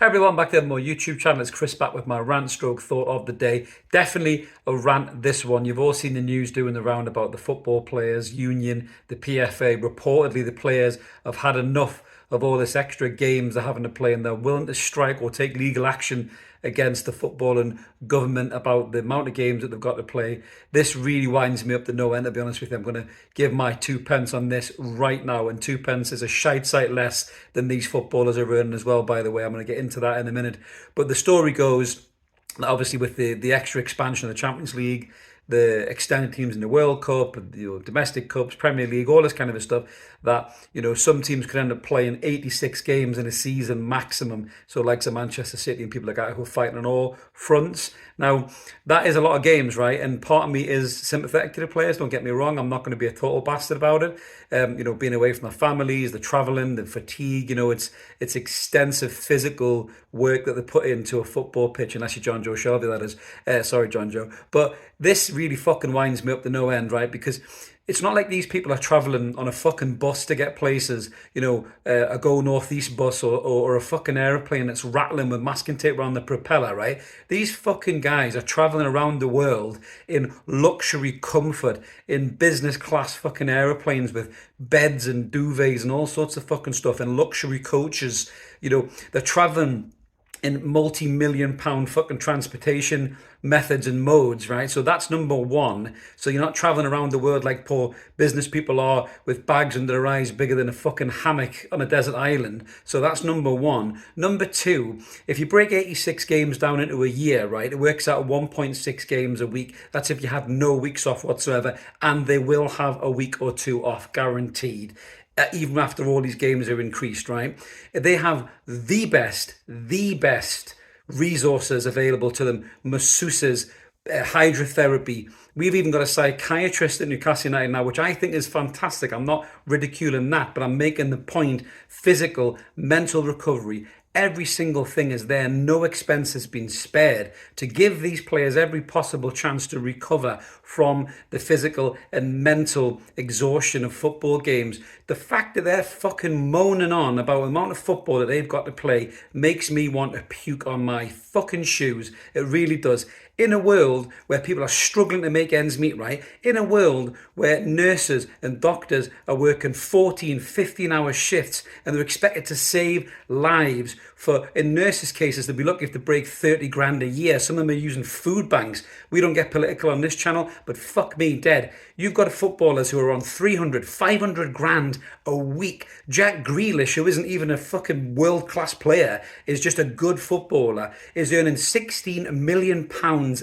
Everyone back there on my YouTube channel. It's Chris back with my rant stroke thought of the day. Definitely a rant, this one. You've all seen the news doing the round about the Football Players Union, the PFA. Reportedly, the players have had enough of all this extra games they're having to play, and they're willing to strike or take legal action against the footballing government about the amount of games that they've got to play. This really winds me up to no end, to be honest with you. I'm going to give my 2 pence on this right now, and 2 pence is a shite sight less than these footballers are earning as well, by the way. I'm going to get into that in a minute. But the story goes that obviously with the extra expansion of the Champions League, the extended teams in the World Cup, domestic cups, Premier League, all this kind of stuff, that some teams could end up playing 86 games in a season maximum. So like some Manchester City and people like that who are fighting on all fronts. Now that is a lot of games, right? And part of me is sympathetic to the players. Don't get me wrong. I'm not going to be a total bastard about it. Being away from their families, the travelling, the fatigue. It's extensive physical work that they put into a football pitch. Unless you're John Joe Shelby, that is. Sorry, John Joe. But this really fucking winds me up to no end, right? Because it's not like these people are traveling on a fucking bus to get places, a Go Northeast bus or a fucking aeroplane that's rattling with masking tape around the propeller, right? These fucking guys are traveling around the world in luxury comfort, in business class fucking aeroplanes with beds and duvets and all sorts of fucking stuff, and luxury coaches. They're traveling in multi-million pound fucking transportation methods and modes, right? So that's number one. So you're not traveling around the world like poor business people are with bags under their eyes bigger than a fucking hammock on a desert island. So that's number one. Number two, if you break 86 games down into a year, right, it works out 1.6 games a week. That's if you have no weeks off whatsoever, and they will have a week or two off guaranteed. Even after all these games are increased, right? They have the best resources available to them, masseuses, hydrotherapy. We've even got a psychiatrist at Newcastle United now, which I think is fantastic. I'm not ridiculing that, but I'm making the point: physical, mental recovery. Every single thing is there. No expense has been spared to give these players every possible chance to recover from the physical and mental exhaustion of football games. The fact that they're fucking moaning on about the amount of football that they've got to play makes me want to puke on my fucking shoes. It really does. In a world where people are struggling to make ends meet, right? In a world where nurses and doctors are working 14, 15-hour shifts and they're expected to save lives. In nurses' cases, they'll be lucky if they break 30 grand a year. Some of them are using food banks. We don't get political on this channel, but fuck me dead. You've got footballers who are on 300, 500 grand a week. Jack Grealish, who isn't even a fucking world-class player, is just a good footballer, is earning £16 million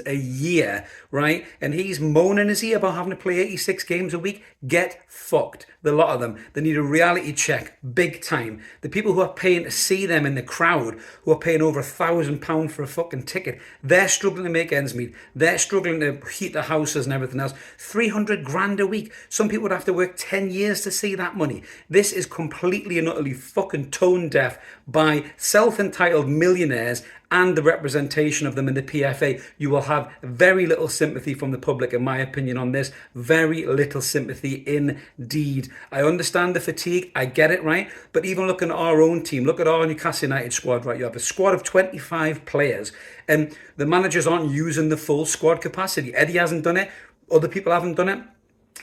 a year, right? And he's moaning his ear about having to play 86 games a week. Get fucked. The lot of them. They need a reality check, big time. The people who are paying to see them in the crowd, who are paying over £1,000 for a fucking ticket, they're struggling to make ends meet. They're struggling to heat their houses and everything else. 300 grand a week. Some people would have to work 10 years to see that money. This is completely and utterly fucking tone deaf by self-entitled millionaires and the representation of them in the PFA. You will have very little sympathy from the public, in my opinion, on this. Very little sympathy indeed. I understand the fatigue. I get it, right? But even looking at our own team, look at our Newcastle United squad, right? You have a squad of 25 players and the managers aren't using the full squad capacity. Eddie hasn't done it. Other people haven't done it.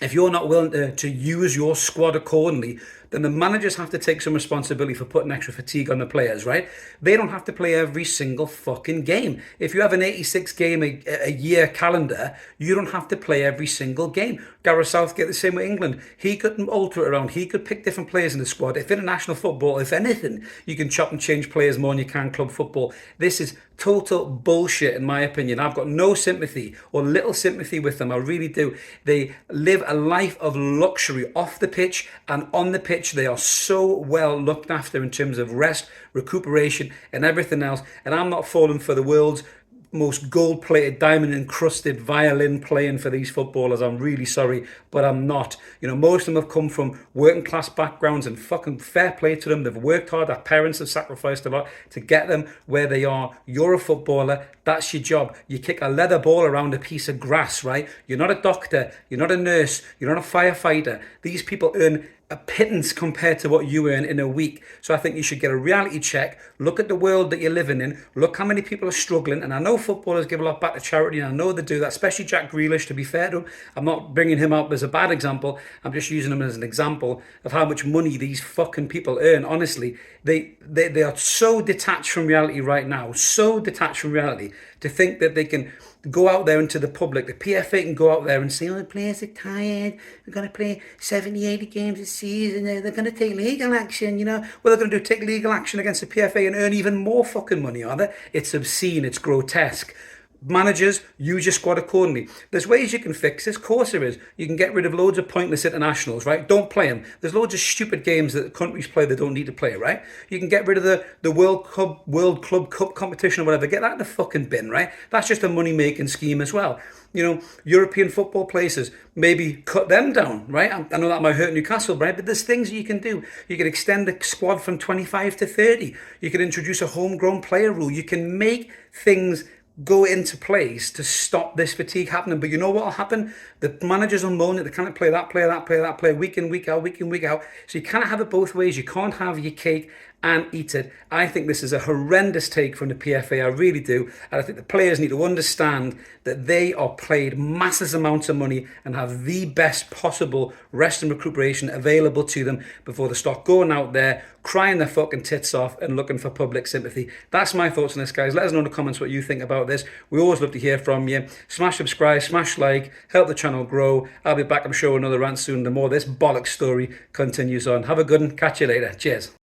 If you're not willing to use your squad accordingly, then the managers have to take some responsibility for putting extra fatigue on the players, right? They don't have to play every single fucking game. If you have an 86 game a year calendar, you don't have to play every single game. Gareth Southgate, the same with England. He could alter it around. He could pick different players in the squad. If international football, if anything, you can chop and change players more than you can club football. This is total bullshit, in my opinion. I've got no sympathy or little sympathy with them. I really do. They live a life of luxury off the pitch and on the pitch. They are so well looked after in terms of rest, recuperation, and everything else. And I'm not falling for the world's most gold-plated, diamond-encrusted violin playing for these footballers. I'm really sorry, but I'm not. Most of them have come from working-class backgrounds, and fucking fair play to them. They've worked hard. Their parents have sacrificed a lot to get them where they are. You're a footballer. That's your job. You kick a leather ball around a piece of grass, right? You're not a doctor. You're not a nurse. You're not a firefighter. These people earn a pittance compared to what you earn in a week. So I think you should get a reality check. Look at the world that you're living in. Look how many people are struggling. And I know footballers give a lot back to charity, and I know they do that, especially Jack Grealish, to be fair to him. I'm not bringing him up as a bad example. I'm just using him as an example of how much money these fucking people earn. Honestly, they are so detached from reality right now, so detached from reality, to think that they can go out there into the public. The PFA can go out there and say, oh, the players are tired. We're going to play 70, 80 games this season. They're going to take legal action, you know. Well, they're going to take legal action against the PFA and earn even more fucking money, are they? It's obscene. It's grotesque. Managers, use your squad accordingly. There's ways you can fix this. Of course there is. You can get rid of loads of pointless internationals, right? Don't play them. There's loads of stupid games that countries play that don't need to play, right? You can get rid of the World Club Cup competition or whatever. Get that in the fucking bin, right? That's just a money-making scheme as well. You know, European football places, maybe cut them down, right? I know that might hurt Newcastle, right? But there's things you can do. You can extend the squad from 25 to 30. You can introduce a homegrown player rule. You can make things go into place to stop this fatigue happening. But you know what will happen? The managers will moan that they can't play that player, that player, that player, week in, week out, week in, week out. So you can't have it both ways. You can't have your cake and eat it. I think this is a horrendous take from the PFA. I really do. And I think the players need to understand that they are paid massive amounts of money and have the best possible rest and recuperation available to them before they start going out there crying their fucking tits off and looking for public sympathy. That's my thoughts on this, guys. Let us know in the comments what you think about this. We always love to hear from you. Smash subscribe, smash like, help the channel grow. I'll be back, I'm sure, another rant soon. The more this bollocks story continues on. Have a good one. Catch you later. Cheers.